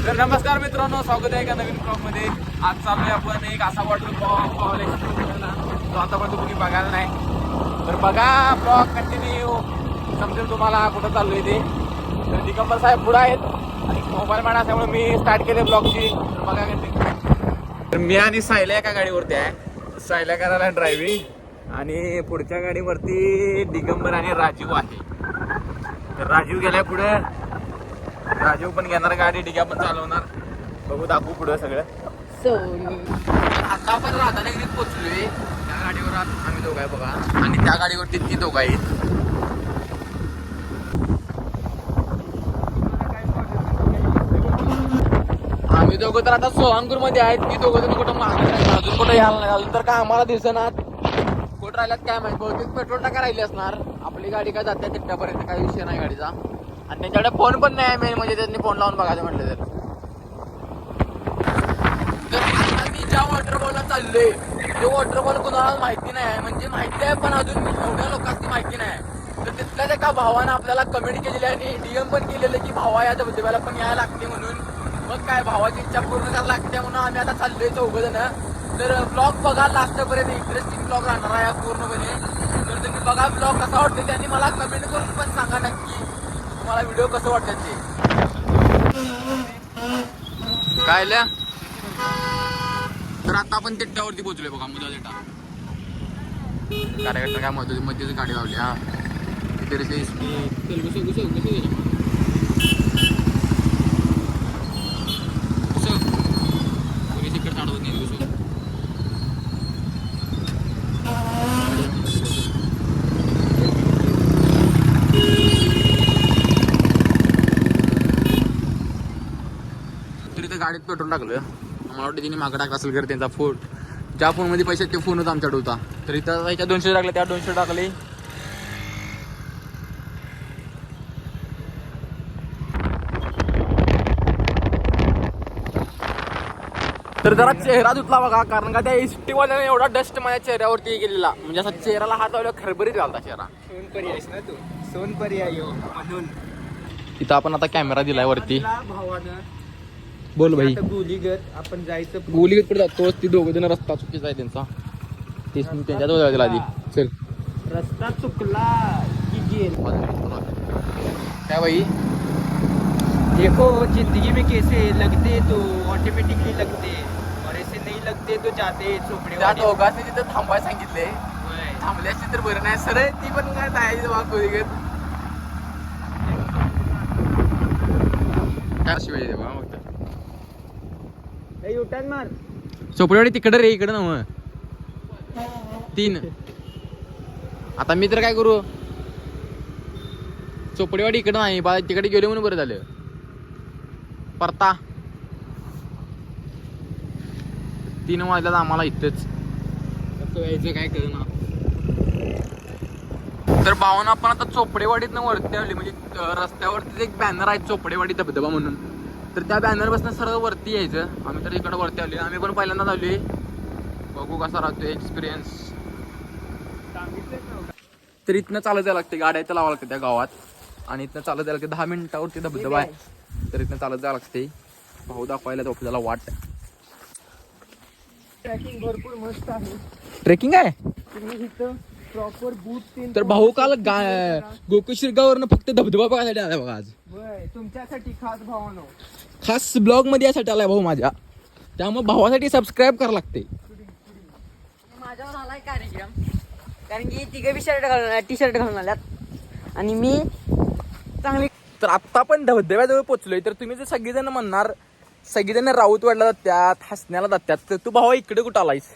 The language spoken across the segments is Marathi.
तर नमस्कार मित्रांनो, स्वागत आहे एका नवीन ब्लॉग मध्ये. आज चाललोय आपण एक असा वॉटरफॉल जो आतापर्यंत तुम्ही बघायला नाही. तर बघा ब्लॉग कंटिन्यू, समजेल तुम्हाला कुठं चाललोय ते. तर दिगंबर साहेब पुढे आहेत आणि मोबाईल मॅन असल्यामुळे मी स्टार्ट केले ब्लॉगची. बघा कंटिन्यू. तर मी आणि सायल्या एका गाडीवरती आहे. सायल्या करायला ड्रायव्हिंग आणि पुढच्या गाडीवरती दिगंबर आणि राजीव आहे. तर राजीव गेलाय पुढे, राजीव पण घेणार गाडी, डिग्या पण चालवणार. बघू, दाखवू पुढं सगळं. आता आपण राधानगरीत पोहोचलोय. त्या गाडीवर आम्ही दोघं आहे बघा, आणि त्या गाडीवरती ती दोघं आहेत. आम्ही दोघं तर आता सोलापूर मध्ये आहेत. ती दोघं तर कुठं अजून कुठं यायला नाही. अजून तर काय आम्हाला दिसणार कुठं राहिल्यात काय माहिती. बहुतेक पेट्रोल टाका राहिली असणार. आपली गाडी काय जाते तिथपर्यंत, काही विषय नाही गाडीचा. आणि त्यांच्याकडे फोन पण नाही मेन म्हणजे, त्यांनी फोन लावून बघायचं म्हटलं तर. आता मी ज्या वॉटरफॉलला चाललोय तो वॉटरफॉल कोणाला माहिती नाही, म्हणजे माहिती आहे पण अजून एवढ्या लोकांची माहिती नाही. तर तिथल्याच एका भावानं आपल्याला कमेंट केलेली आणि डीएम पण केलेलं की भावा या धबधब्याला पण यायला लागते म्हणून. मग काय, भावाची इच्छा पूर्ण करायला लागते म्हणून आम्ही आता चाललोय चौघजण. तर ब्लॉग बघा लास्टपर्यंत, इंटरेस्टिंग ब्लॉग राहणार आहे पूर्णपणे. तर तुम्ही बघा ब्लॉग कसा वाटतो त्यांनी मला कमेंट करून पण सांगा नक्की तुम्हाला व्हिडिओ कसं वाटतं ते. काय तर आता आपण तिट्ट्यावरती पोहोचलोय बघा, मुदा तिट्टा. कार्यकर्ता काय म्हणतो, मध्येच गाडी लावली. हा तिथे गाडीत पेट्रोल टाकलं. मला वाटतं तिने मागं टाकला असेल, कारण त्यांचा फोन, ज्या फोनमध्ये पैसे ते फोनच आमच्याकडे होता. तर इथं ह्याच्या 200 टाकले, त्या 200 टाकले. तर जरा चेहरा धुतला बघा, कारण का त्या इष्टीवाल्याने एवढा डस्ट माझ्या चेहऱ्यावरती गेलेला, म्हणजे असा चेहऱ्याला हात लावल्यावर खरबरीत घालता चेहरा. सोनपरी आहेस ना तू, सोनपरी आहे म्हणून. इथं आपण आता कॅमेरा दिलाय वरती. भावानं बोल भाई. गोलीगत आपण जायचं. गोलीगत कुठे जातो? ती दोघं जण, रस्ता चुकीचा आहे त्यांचा, तेच मी त्यांच्याजवळ जायला आधी. चल, रस्ता चुकला की गेल. काय भाई, देखो जिंदगी में कैसे लगते तो ऑटोमेटिकली लगते और ऐसे नहीं लगते तो जाते चोपडे. त्या दोघांनी तिथं थांबायला सांगितले, थांबले असते तर बरं नाही. सर ती पण काय जायची बा गोलीगत. काय शिवाय बा मग युटर्न मार. चोपडेवाडी तिकडे रे, इकडे नव 3. आता मी तर काय करू, चोपडेवाडी इकडे नाही बा, तिकडे गेलो म्हणून बरं झालं. परता 3 वाजल्यात आम्हाला इथंच. कसं व्हायचं काय कळना. तर भावानं आपण आता चोपडेवाडीतनं वरती आली, म्हणजे रस्त्यावरती एक बॅनर आहे चोपडेवाडी धबधबा म्हणून. तर त्या बॅनर बसनं सरळ वरती यायचं. आम्ही तर इकडं वरती आलोय. आम्ही पण पहिल्यांदाच आलोय. बघू कसा राहतोय एक्सपिरियन्स. तर इथनं चालत जायला लागते, गाड्या इथं लावा लागते त्या गावात, आणि इथनं चालत जायला लागते. 10 मिनिटावरती धबधबा आहे. तर इथनं चालत जायला लागते. भाऊ दाखवायला तो आपल्याला वाट. ट्रॅकिंग भरपूर मस्त आहे. ट्रेकिंग आहे. तुम्ही इथं प्रॉपर बूट. तर भाऊ काल गोकुळ शिरगाववरनं फक्त धबधबा बघायसाठी आलाय बघा आज. तुमच्यासाठी खास भावानो, खास ब्लॉग मध्ये यासाठी आलाय भाऊ माझ्या. त्यामुळे भावासाठी सबस्क्राईब करावं लागते. माझ्यावर आलाय कार्यक्रम, कारण की तिघं बी टी शर्ट घालून आल्यात आणि मी चांगली. तर आत्ता पण धबधब्याजवळ पोहोचलोय. तर तुम्ही जर सगळेजण म्हणणार, सगळेजण राऊतवाडला जातात, हसण्याला जातात, तर तू भावा इकडे कुठं आलायस?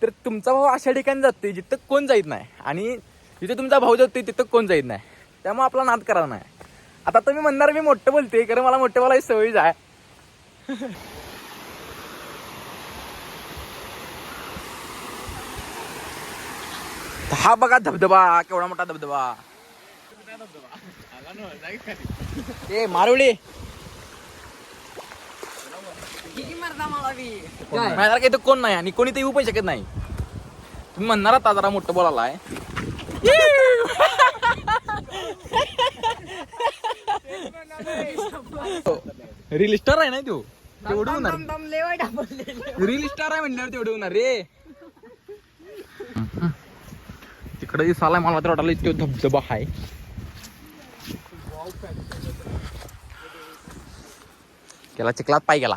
तर तुमचा भाऊ अशा ठिकाणी जातोय जिथं कोण जाईत नाही, आणि जिथे तुमचा भाऊ जातोय तिथं कोण जाईत नाही. त्यामुळे आपला नाद करायला नाही. आता तुम्ही म्हणणार मी मोठं बोलते, कारण मला मोठं बोलायची सवयच आहे. हा बघा धबधबा, केवढा मोठा धबधबा. ए मारुळे, माझ्या काही तर कोण नाही आणि कोणी ते येऊ पण शकत नाही. तुम्ही म्हणणार आता जरा मोठं बोलायला. रील स्टार आहे ना तो तेवढं होणार लय वाईट आपण रील स्टार आहे म्हणल्यावर तेवढं होणार रे. तिकडे दिसायला मला तर वाटलं तो धबधबा आहे. गेला चिखलात पाय गेला.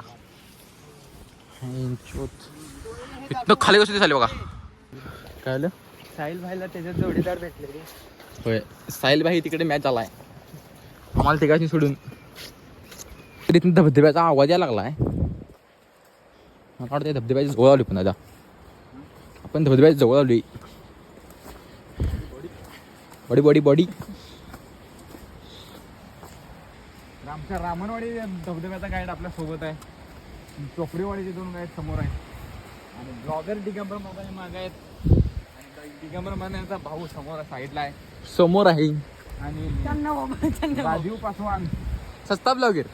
इथनं खाली कसं दिसायला बघा. काय झालं साहिल भाईला त्याच्यात जोडीदार भेटले रे. होय साहिल भाई तिकडे मॅच आलाय आम्हाला तिघांनी सोडून. तर इथून धबधब्याचा आवाज यायला लागलाय. मला वाटतं धबधब्याच्या जवळ आली. पण आता आपण धबधब्याच्या जवळ आलोय. Body body body. आमच्या रामणवाडी धबधब्याचा गाईड आपल्या सोबत आहे. चोपडीवाडीचे 2 गाईड समोर आहेत. आणि ब्लॉगर दिगंबर मोबाईल मागे आहेत. आणि दिगंबर मानेचा भाऊ समोर साईडला आहे. समोर आहे. आणि राजीव पासवान सस्ता ब्लॉगर.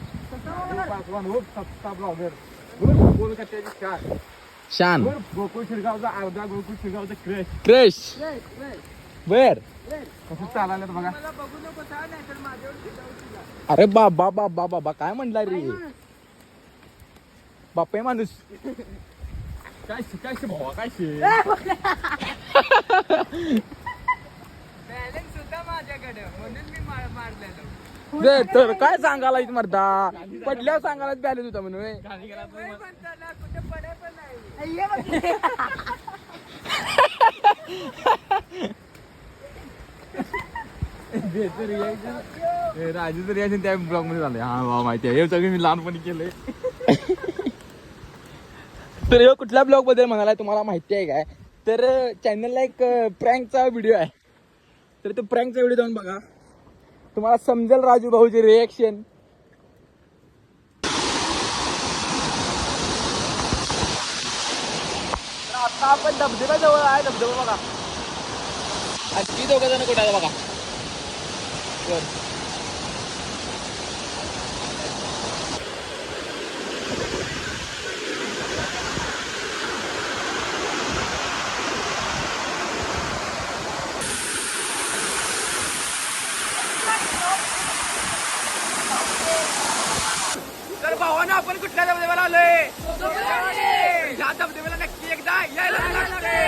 पासवान हो सस्ता ब्लॉगर. कोलकात्याची शान. गोकुळ शिरगावचा अर्धा गोकुळ शिरगावचा क्रश. बर कसं चालायला बघा. अरे बाबा बाबा बाबा काय म्हणला रे बापे माणूस. काय शिकायचे भावा काय बॅलन्स होता माझ्याकडे म्हणून मी मारलेलो. तर काय सांगायला मर्दा पडल्यावर सांगायला बॅलन्स होता म्हणून. कुठे पडे पण नाही. राजूचं रिॲक्शन त्या ब्लॉग मध्ये झालंय. हा वा माहिती आहे हे सगळं मी लहानपणी केलंय. तर हे कुठल्या ब्लॉग बद्दल म्हणाला तुम्हाला माहिती आहे काय. तर चॅनलला एक प्रँकचा व्हिडिओ आहे. तर तो प्रँकचा व्हिडिओ जाऊन बघा तुम्हाला समजेल राजू भाऊचे रिॲक्शन. आता आपण धबधब्याजवळ आहे. धबधबा बघा. आणखी 2 जण कुठे आहे बघा. तर भावानं आपण कुठल्या धबधब्याला आलोय. या धबधब्याला नक्की एकदा यायला लागतंय.